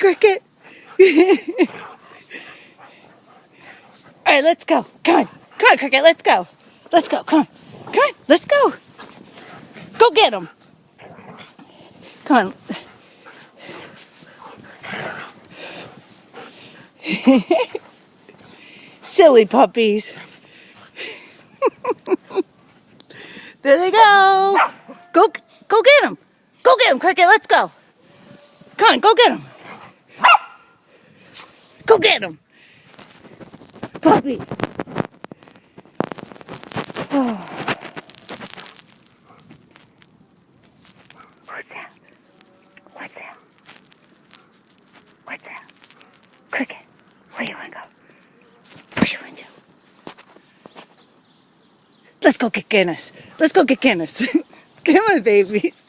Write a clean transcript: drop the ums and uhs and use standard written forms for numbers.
Cricket. All right, let's go. Come on. Come on, Cricket, let's go. Let's go. Come on. Come on, let's go. Go get him. Come on. Silly puppies. There they go. Go get him. Go get him, Cricket. Let's go. Come on, go get him. Go get him. Puppy. Oh. What's that? What's that? What's that? Cricket, where you want to go? Where you want to? Let's go get Guinness. Let's go get Guinness. Come on, babies.